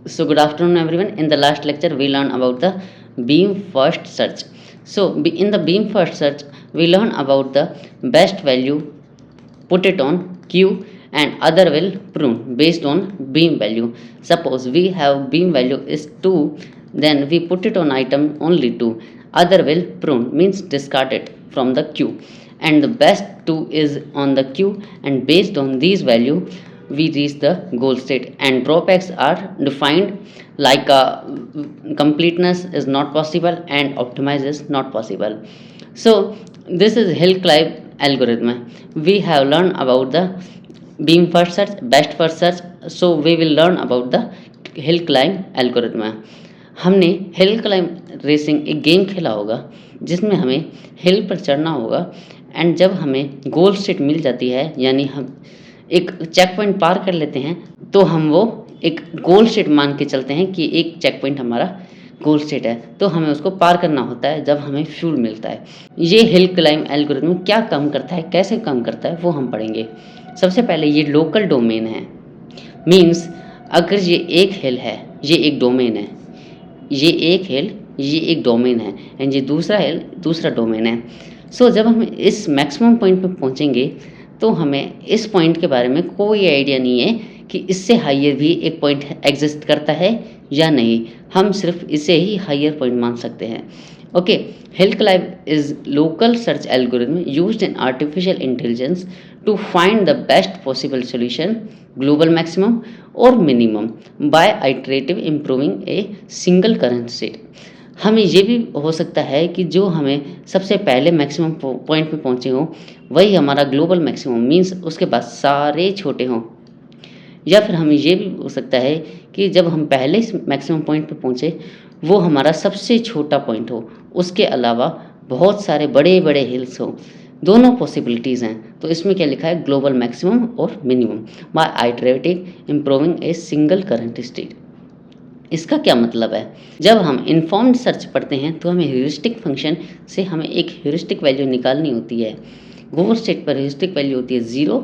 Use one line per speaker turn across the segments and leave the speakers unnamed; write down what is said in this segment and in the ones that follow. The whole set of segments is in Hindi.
So good afternoon everyone. In the last lecture we learned about the beam first search. In the beam first search we learn about the best value, put it on queue, and other will prune based on beam value. Suppose we have beam value is 2, then we put it on item only 2. Other will prune means discard it from the queue, and the best 2 is on the queue, and based on these value we reach the goal state. And drawbacks are defined like completeness is not possible and optimize is not possible. So this is hill climb algorithm. We have learned about the beam first search, best first search. So we will learn about the hill climb algorithm है। हमने हिल क्लाइंब रेसिंग एक गेम खेला होगा जिसमें हमें हिल पर चढ़ना होगा, एंड जब हमें गोल स्टेट मिल जाती है यानी हम एक चेक पॉइंट पार कर लेते हैं तो हम वो एक गोल स्टेट मान के चलते हैं कि एक चेक पॉइंट हमारा गोल स्टेट है, तो हमें उसको पार करना होता है जब हमें फ्यूल मिलता है। ये हिल क्लाइंब एल्गोरिथम क्या काम करता है, कैसे काम करता है, वो हम पढ़ेंगे। सबसे पहले ये लोकल डोमेन है, मीन्स अगर ये एक हिल है, ये एक डोमेन है, ये एक हिल, ये एक डोमेन है, एंड ये दूसरा हिल दूसरा डोमेन है। सो जब हम इस मैक्सिमम पॉइंट पे पहुंचेंगे तो हमें इस पॉइंट के बारे में कोई आइडिया नहीं है कि इससे हाइयर भी एक पॉइंट एग्जिस्ट करता है या नहीं, हम सिर्फ इसे ही हाइयर पॉइंट मान सकते हैं। Okay, hill climb is local search algorithm used in artificial intelligence to find the best possible solution, global maximum और minimum by iterative improving a single current state. हमें ये भी हो सकता है कि जो हमें सबसे पहले मैक्सिमम पॉइंट पे पहुंचे हों वही हमारा ग्लोबल मैक्सिमम, मीन्स उसके बाद सारे छोटे हों। या फिर हमें ये भी हो सकता है कि जब हम पहले मैक्सिमम पॉइंट पे पहुंचे वो हमारा सबसे छोटा पॉइंट हो, उसके अलावा बहुत सारे बड़े बड़े हिल्स हों। दोनों पॉसिबिलिटीज़ हैं। तो इसमें क्या लिखा है, ग्लोबल मैक्सिमम और minimum by iterative improving a single current state. इसका क्या मतलब है, जब हम इन्फॉर्म्ड सर्च पढ़ते हैं तो हमें ह्यूरिस्टिक फंक्शन से हमें एक ह्यूरिस्टिक वैल्यू निकालनी होती है। गोल स्टेट पर ह्यूरिस्टिक वैल्यू होती है 0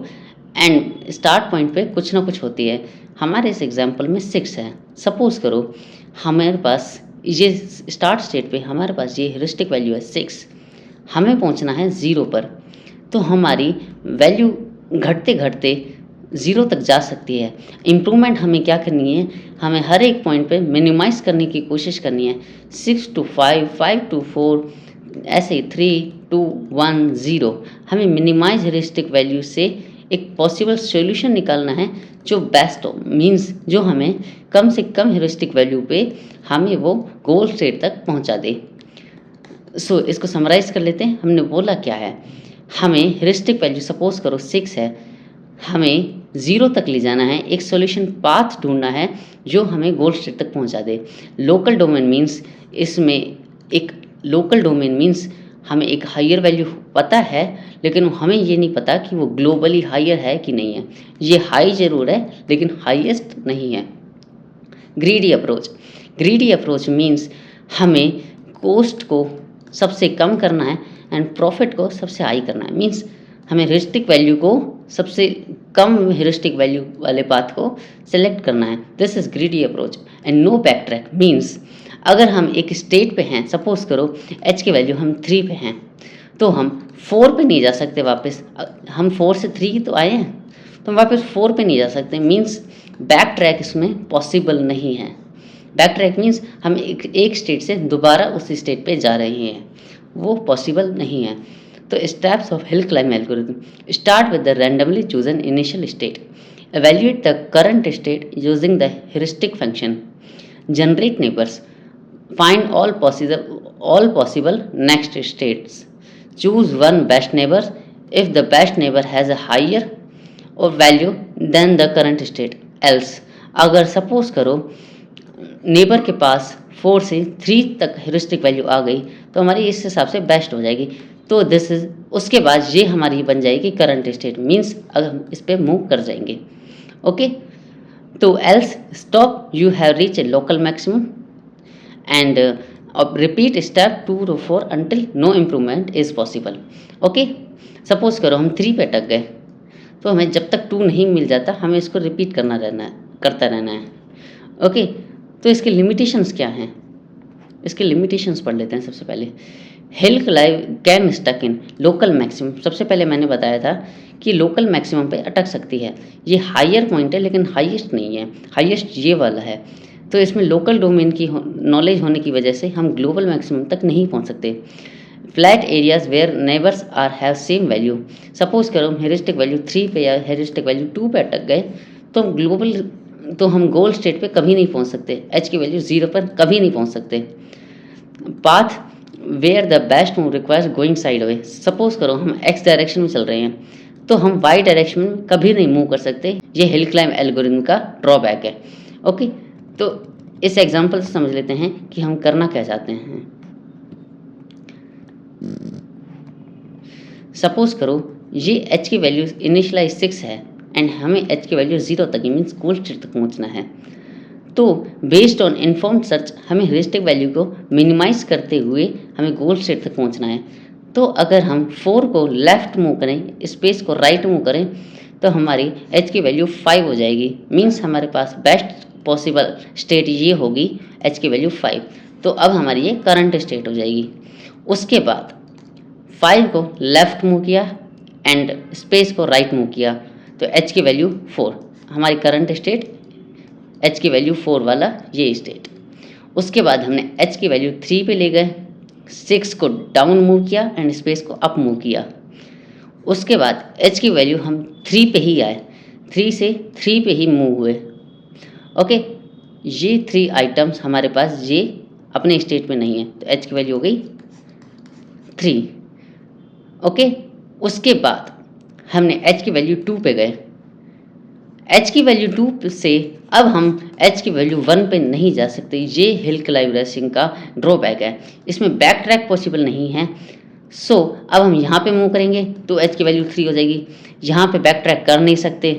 एंड स्टार्ट पॉइंट पे कुछ ना कुछ होती है। हमारे इस एग्जांपल में 6 है। सपोज करो हमारे पास ये स्टार्ट स्टेट पे हमारे पास ये ह्यूरिस्टिक वैल्यू है 6, हमें पहुंचना है 0 पर, तो हमारी वैल्यू घटते घटते 0 तक जा सकती है। इम्प्रूवमेंट हमें क्या करनी है, हमें हर एक पॉइंट पे मिनिमाइज करने की कोशिश करनी है। 6 to 5, 5 to 4, ऐसे 3, 2, 1, 0। हमें मिनिमाइज ह्यूरिस्टिक वैल्यू से एक पॉसिबल सॉल्यूशन निकालना है जो बेस्ट हो, मींस जो हमें कम से कम ह्यूरिस्टिक वैल्यू पे हमें वो गोल स्टेट तक पहुंचा दे। सो इसको समराइज कर लेते हैं। हमने बोला क्या है, हमें ह्यूरिस्टिक वैल्यू सपोज करो 6 है, हमें 0 तक ले जाना है, एक सॉल्यूशन पाथ ढूंढना है जो हमें गोल स्टेट तक पहुंचा दे। लोकल डोमेन मींस इसमें एक लोकल डोमेन मींस हमें एक हायर वैल्यू पता है लेकिन हमें ये नहीं पता कि वो ग्लोबली हायर है कि नहीं है। ये हाई ज़रूर है लेकिन हाईएस्ट नहीं है। ग्रीडी अप्रोच मींस हमें कोस्ट को सबसे कम करना है एंड प्रॉफिट को सबसे हाई करना है। मींस हमें ह्यूरिस्टिक वैल्यू को सबसे कम ह्यूरिस्टिक वैल्यू वाले पाथ को सेलेक्ट करना है। This is greedy approach. And no back track means अगर हम एक स्टेट पे हैं, सपोज करो एच की वैल्यू हम 3 पे हैं, तो हम 4 पे नहीं जा सकते वापस। हम 4 से 3 तो आए हैं तो हम वापस 4 पे नहीं जा सकते। मीन्स बैक ट्रैक इसमें पॉसिबल नहीं है। बैक ट्रैक मीन्स हम एक स्टेट से दोबारा उस स्टेट पे जा रहे हैं, वो पॉसिबल नहीं है। तो steps of hill climb algorithm, start with the randomly chosen initial state, evaluate the current state using the heuristic function, generate neighbors, find all possible next states, choose one best neighbor if the best neighbor has a higher or value than the current state, else। अगर सपोज करो नेबर के पास 4 से 3 तक ह्यूरिस्टिक वैल्यू आ गई तो हमारी इस हिसाब से बेस्ट हो जाएगी। तो दिस इज उसके बाद ये हमारी बन जाएगी करंट स्टेट, मीन्स अगर हम इस पर मूव कर जाएंगे। ओके, तो else stop you have reach a local maximum and repeat step 2 to 4 until no improvement is possible. Okay, suppose करो हम 3 पे अटक गए तो हमें जब तक 2 नहीं मिल जाता हमें इसको रिपीट करता रहना है। ओके, तो इसके लिमिटेशंस क्या हैं, इसके लिमिटेशंस पढ़ लेते हैं। सबसे पहले hill climb can stuck in local maximum. सबसे पहले मैंने बताया था कि लोकल मैक्सिमम पे अटक सकती है। ये हायर पॉइंट है लेकिन हाईएस्ट नहीं है, हाईएस्ट ये वाला है। तो इसमें लोकल डोमेन की नॉलेज होने की वजह से हम ग्लोबल मैक्सिमम तक नहीं पहुंच सकते। Flat areas where neighbours are have same value. Suppose करो हम हेरिस्टिक वैल्यू 3 पे या हेरिस्टिक वैल्यू 2 पे अटक गए तो हम गोल स्टेट पे कभी नहीं पहुंच सकते, एच की वैल्यू 0 पर कभी नहीं पहुंच सकते। Path where the best move requires going side way. Suppose करो हम एक्स डायरेक्शन में चल रहे हैं तो हम वाई डायरेक्शन में कभी नहीं मूव कर सकते। ये हिल क्लाइंब एल्गोरिथम का ड्रॉबैक है। ओके, तो इस एग्जांपल से समझ लेते हैं कि हम करना क्या चाहते हैं। सपोज करो ये एच की वैल्यू इनिशियलाइज 6 है एंड हमें एच की वैल्यू 0 तक मीन्स गोल स्टेट तक पहुंचना है। तो बेस्ड ऑन इन्फॉर्म्ड सर्च हमें हेरिस्टिक वैल्यू को मिनिमाइज करते हुए हमें गोल स्टेट तक पहुंचना है। तो अगर हम 4 को लेफ्ट मूव करें, स्पेस को राइट मूव करें, तो हमारी एच की वैल्यू 5 हो जाएगी। मीन्स हमारे पास बेस्ट पॉसिबल स्टेट ये होगी एच की वैल्यू 5। तो अब हमारी ये करंट स्टेट हो जाएगी। उसके बाद 5 को लेफ्ट मूव किया एंड स्पेस को राइट मूव किया तो एच की वैल्यू 4, हमारी करंट स्टेट एच की वैल्यू 4 वाला ये स्टेट। उसके बाद हमने एच की वैल्यू 3 पे ले गए, 6 को डाउन मूव किया एंड स्पेस को अप मूव किया। उसके बाद एच की वैल्यू हम 3 पे ही आए, 3 से 3 पे ही मूव हुए। ओके, ये 3 आइटम्स हमारे पास ये अपने स्टेट में नहीं है तो एच की वैल्यू हो गई 3। ओके, उसके बाद हमने एच की वैल्यू 2 पे गए, एच की वैल्यू 2 से अब हम एच की वैल्यू 1 पे नहीं जा सकते। ये हिल क्लाइंब रेसिंग का ड्रॉबैक है, इसमें बैक ट्रैक पॉसिबल नहीं है। सो अब हम यहाँ पे मूव करेंगे तो एच की वैल्यू 3 हो जाएगी। यहाँ पे बैक ट्रैक कर नहीं सकते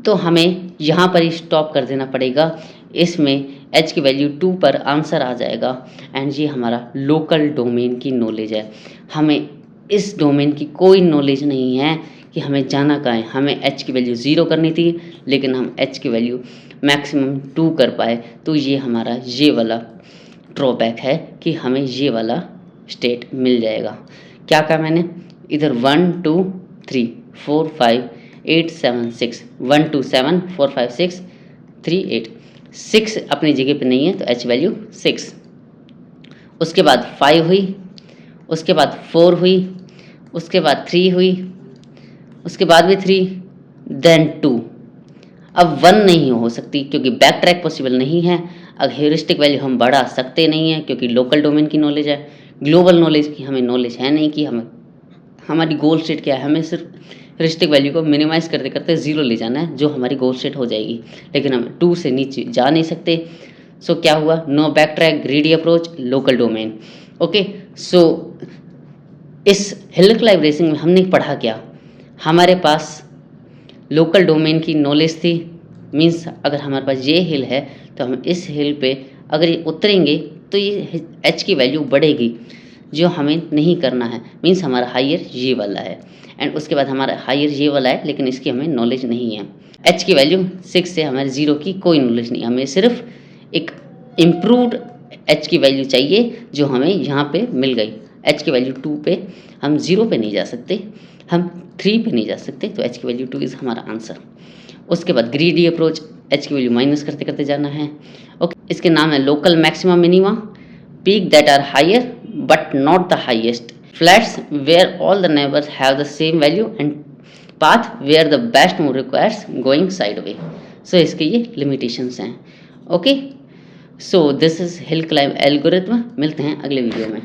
तो हमें यहाँ पर ही स्टॉप कर देना पड़ेगा। इसमें एच की वैल्यू 2 पर आंसर आ जाएगा एंड ये हमारा लोकल डोमेन की नॉलेज है। हमें इस डोमेन की कोई नॉलेज नहीं है कि हमें जाना कहाँ है। हमें एच की वैल्यू 0 करनी थी लेकिन हम एच की वैल्यू मैक्सिमम 2 कर पाए। तो ये हमारा ये वाला ड्रॉबैक है कि हमें ये वाला स्टेट मिल जाएगा। क्या कहा मैंने, इधर 1 2 3 4 5 8 7 6 1 2 7 4 5 6 3 8 6 अपनी जगह पे नहीं है तो एच वैल्यू 6। उसके बाद 5 हुई, उसके बाद 4 हुई, उसके बाद 3 हुई, उसके बाद भी 3, देन 2। अब 1 नहीं हो सकती क्योंकि बैक ट्रैक पॉसिबल नहीं है। अब हेरिस्टिक वैल्यू हम बढ़ा सकते नहीं हैं क्योंकि लोकल डोमेन की नॉलेज है, ग्लोबल नॉलेज की हमें नॉलेज है नहीं कि हमारी गोल स्टेट क्या है। हमें सिर्फ हेरिस्टिक वैल्यू को मिनिमाइज करते करते 0 ले जाना है जो हमारी गोल स्टेट हो जाएगी, लेकिन हम 2 से नीचे जा नहीं सकते। सो क्या हुआ, no back track, greedy approach, local domain. Okay, so इस हिल क्लाइंब रेसिंग में हमने पढ़ा क्या, हमारे पास लोकल डोमेन की नॉलेज थी। मीन्स अगर हमारे पास ये हिल है तो हम इस हिल पे अगर ये उतरेंगे तो ये एच की वैल्यू बढ़ेगी जो हमें नहीं करना है। मीन्स हमारा हायर ये वाला है एंड उसके बाद हमारा हायर ये वाला है लेकिन इसकी हमें नॉलेज नहीं है। एच की वैल्यू 6 से हमारे 0 की कोई नॉलेज नहीं, हमें सिर्फ एक इम्प्रूव्ड एच की वैल्यू चाहिए जो हमें यहाँ पे मिल गई। एच की वैल्यू 2 पे हम 0 पे नहीं जा सकते, हम 3 पे नहीं जा सकते तो एच की वैल्यू 2 इज़ हमारा आंसर। उसके बाद ग्रीडी अप्रोच, एच की वैल्यू माइनस करते करते जाना है। ओके, इसके नाम है local maxima minima, peak that are higher but not the highest, flats where all the neighbours have the same value and path where the best move requires going side way. So इसके ये लिमिटेशंस हैं। Okay, so this is hill climb algorithm. मिलते हैं अगले वीडियो में।